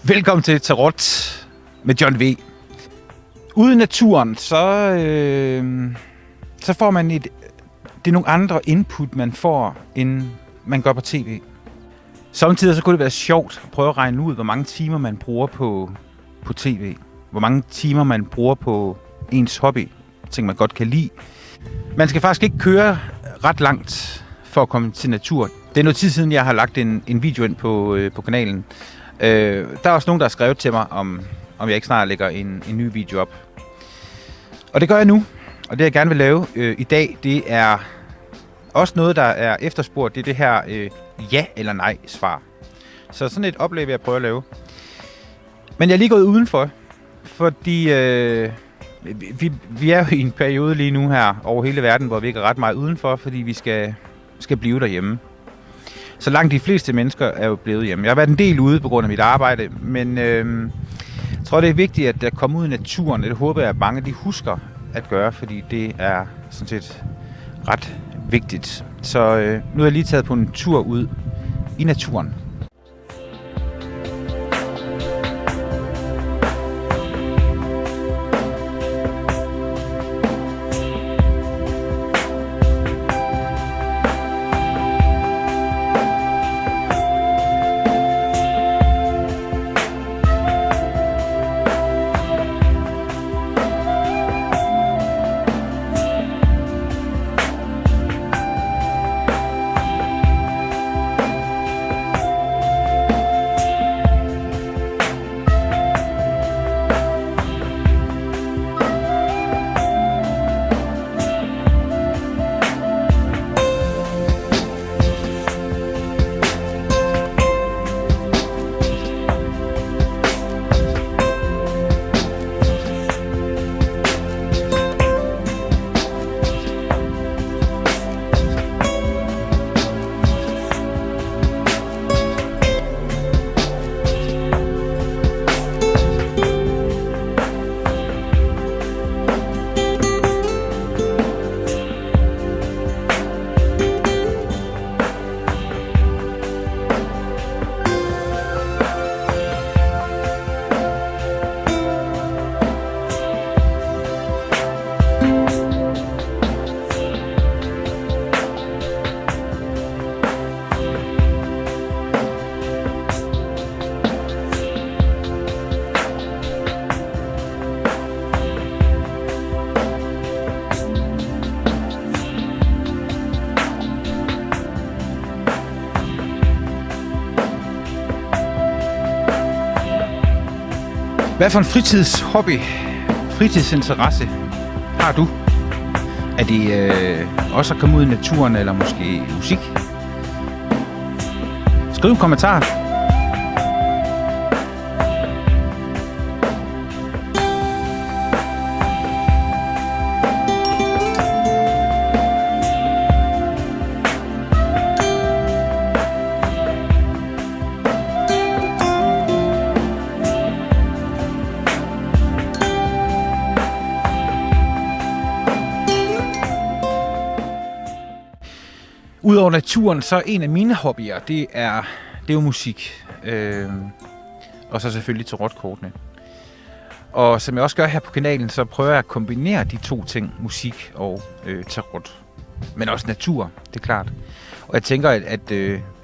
Velkommen til Tarot med John V. Ude i naturen, så får man det er nogle andre input, man får, end man gør på tv. Samtidig så kunne det være sjovt at prøve at regne ud, hvor mange timer man bruger på tv. Hvor mange timer man bruger på ens hobby, ting man godt kan lide. Man skal faktisk ikke køre ret langt for at komme til natur. Det er noget tid siden, jeg har lagt en video ind på kanalen. Der er også nogen, der har skrevet til mig, om jeg ikke snart lægger en ny video op. Og det gør jeg nu. Og det, jeg gerne vil lave i dag, det er også noget, der er efterspurgt. Det er det her ja eller nej svar. Så sådan et oplæg vil jeg prøve at lave. Men jeg er lige gået udenfor, fordi vi er jo i en periode lige nu her over hele verden, hvor vi ikke er ret meget udenfor, fordi vi skal blive derhjemme. Så langt de fleste mennesker er jo blevet hjemme. Jeg har været en del ude på grund af mit arbejde, men jeg tror, det er vigtigt, at der kommer ud i naturen. Det håber jeg, at mange de husker at gøre, fordi det er sådan set ret vigtigt. Så nu er jeg lige taget på en tur ud i naturen. Hvad for en fritidshobby, fritidsinteresse har du? Er det også at komme ud i naturen, eller måske musik? Skriv en kommentar. Udover naturen, så en af mine hobbyer, det er jo musik. Og så selvfølgelig tarotkortene. Og som jeg også gør her på kanalen, så prøver jeg at kombinere de to ting, musik og tarot. Men også natur, det er klart. Og jeg tænker, at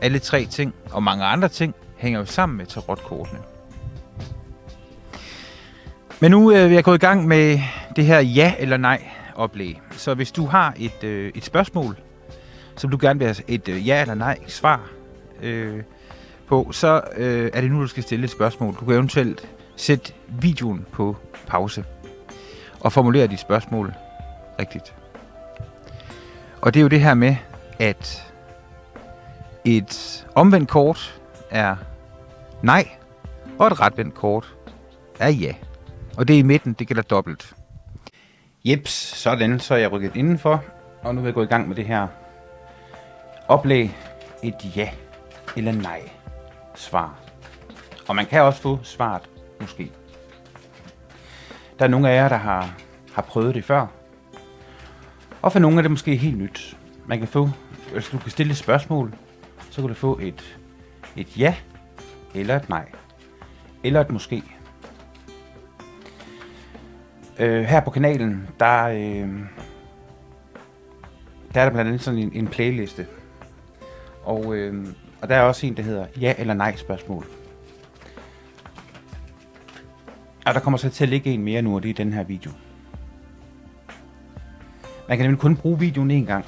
alle tre ting og mange andre ting hænger jo sammen med tarotkortene. Men nu vil jeg gå i gang med det her ja eller nej oplæg. Så hvis du har et spørgsmål, som du gerne vil have et ja eller nej svar på, så er det nu, du skal stille et spørgsmål. Du kan eventuelt sætte videoen på pause og formulere dit spørgsmål rigtigt. Og det er jo det her med, at et omvendt kort er nej, og et retvendt kort er ja. Og det i midten, det gælder dobbelt. Jeps, sådan, så er jeg rykket indenfor, og nu vil jeg gå i gang med det her oplæg. Et ja eller nej svar. Og man kan også få svaret, måske. Der er nogle af jer, der har prøvet det før. Og for nogle er det måske helt nyt. Man kan få, hvis du kan stille et spørgsmål, så kan du få et ja, eller et nej, eller et måske. Her på kanalen, der er der blandt andet sådan en playliste. Og der er også en, der hedder ja eller nej spørgsmål. Og der kommer så til at ligge en mere nu, og det er den her video. Man kan nemlig kun bruge videoen én gang.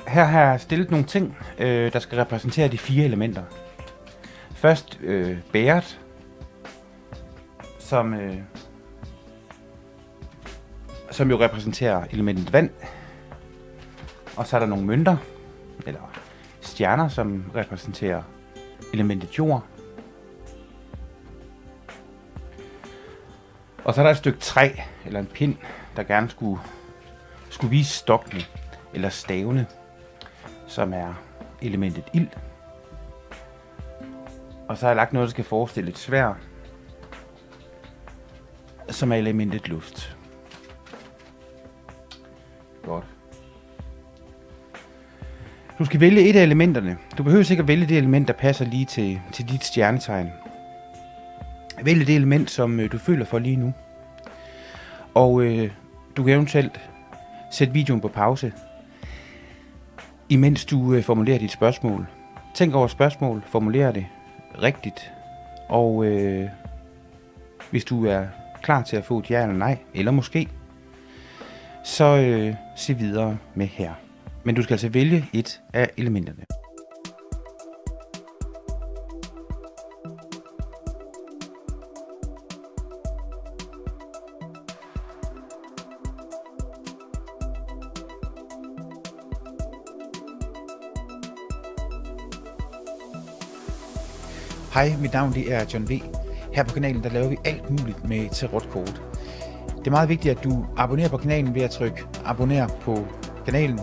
Her har jeg stillet nogle ting, der skal repræsentere de 4 elementer. Først bæret, som jo repræsenterer elementet vand. Og så er der nogle mønter, eller stjerner, som repræsenterer elementet jord. Og så er der et stykke træ, eller en pind, der gerne skulle vise stokkene, eller stavene, som er elementet ild. Og så har jeg lagt noget, der skal forestille et sværd, som er elementet luft. Godt. Du skal vælge et af elementerne. Du behøver ikke at vælge det element, der passer lige til dit stjernetegn. Vælg det element, som du føler for lige nu. Og du kan eventuelt sætte videoen på pause, imens du formulerer dit spørgsmål. Tænk over spørgsmål, formuler det rigtigt. Og hvis du er klar til at få et ja eller nej, eller måske, så se videre med her. Men du skal altså vælge et af elementerne. Hej, mit navn det er John V. Her på kanalen der laver vi alt muligt med tarotkort. Det er meget vigtigt, at du abonnerer på kanalen ved at trykke abonner på kanalen.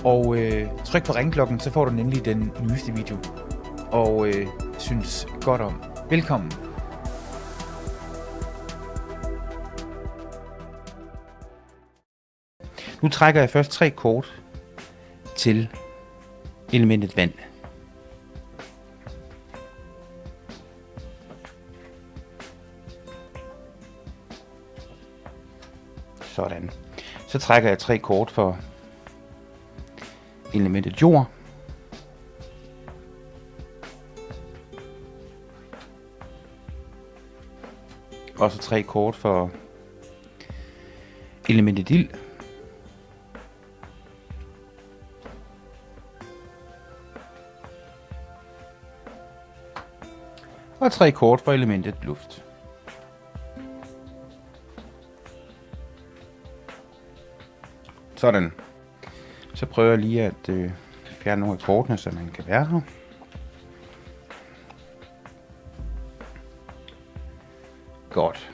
Og tryk på ringklokken, så får du nemlig den nyeste video. Og synes godt om. Velkommen. Nu trækker jeg først 3 kort til elementet vand. Sådan. Så trækker jeg 3 kort for elementet jord. Og så 3 kort for elementet ild. Og 3 kort for elementet luft. Sådan. Så prøver jeg lige at fjerne nogle af kortene, så man kan være her. Godt.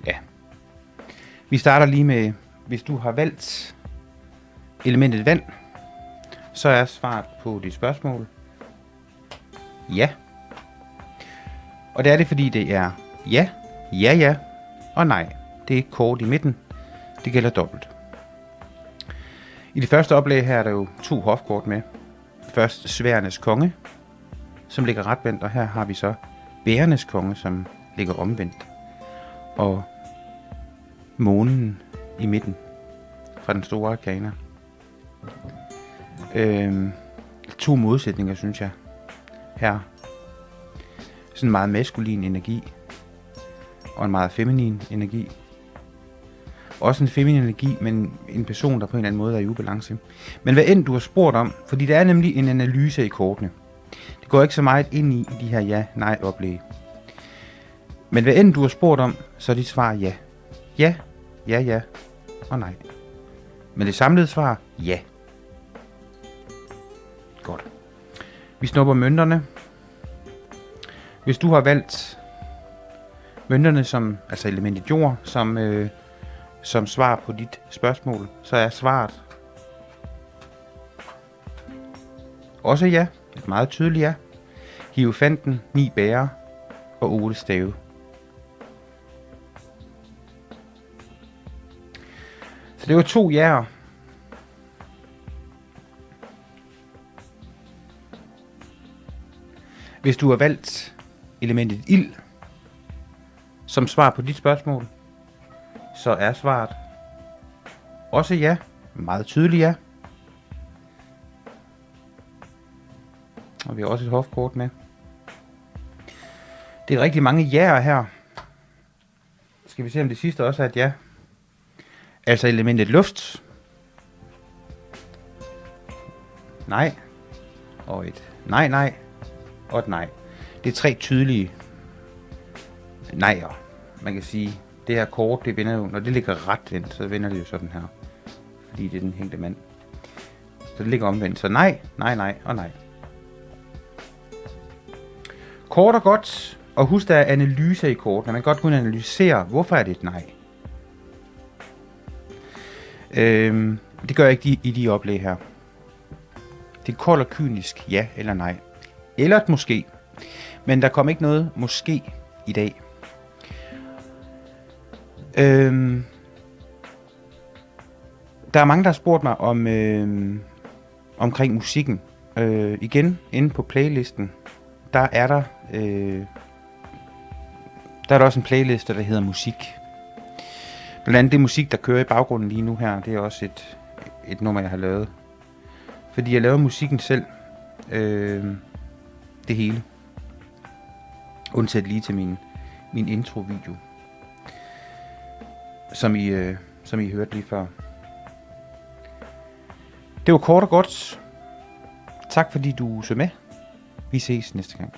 Ja. Vi starter lige med, hvis du har valgt elementet vand, så er svaret på dit spørgsmål ja. Og det er det, fordi det er ja, ja, ja og nej. Det er et kort i midten. Det gælder dobbelt. I det første oplæg her er der jo 2 hofkort med. Først sværdenes konge, som ligger retvendt, og her har vi så bærenes konge, som ligger omvendt. Og månen i midten fra den store arkana. 2 modsætninger, synes jeg. Her. Sådan en meget maskulin energi. Og en meget feminin energi. Også en feminin energi, men en person, der på en eller anden måde er i ubalance. Men hvad end du har spurgt om, fordi der er nemlig en analyse i kortene. Det går ikke så meget ind i de her ja-nej-oplæg. Men hvad end du har spurgt om, så er dit svar ja. Ja, ja, ja og nej. Men det samlede svar, ja. Godt. Vi snupper mønterne. Hvis du har valgt mønterne som, altså elementet jord, som svar på dit spørgsmål, så er svaret også ja. Et meget tydeligt ja. Hierofanten, 9 bærer og 8 stave. Så det var 2 ja'er. Hvis du har valgt elementet ild som svar på dit spørgsmål, så er svaret også ja. Meget tydeligt ja. Og vi har også et hofkort med. Det er rigtig mange ja'er her. Skal vi se om det sidste også er et ja. Altså elementet luft. Nej. Og et nej. Og et nej. Det er 3 tydelige nejer. Man kan sige, det her kort, det vender jo, når det ligger retvendt, så vender det jo sådan her. Fordi det er den hængte mand. Så det ligger omvendt. Så nej og nej. Kort og godt. Og husk, der er analyse i kortene. Man kan godt kunne analysere, hvorfor er det et nej. Det gør jeg ikke i de oplæg her. Det er koldt og kynisk, ja eller nej. Eller et måske. Men der kom ikke noget måske i dag. Der er mange, der har spurgt mig om omkring musikken. Igen, inde på playlisten, der er der også en playliste, der hedder musik. Blandt andet det musik, der kører i baggrunden lige nu her, det er også et nummer, jeg har lavet. Fordi jeg laver musikken selv. Det hele. Undtaget lige til min intro-video. Som I hørte lige før. Det var kort og godt. Tak fordi du så med. Vi ses næste gang.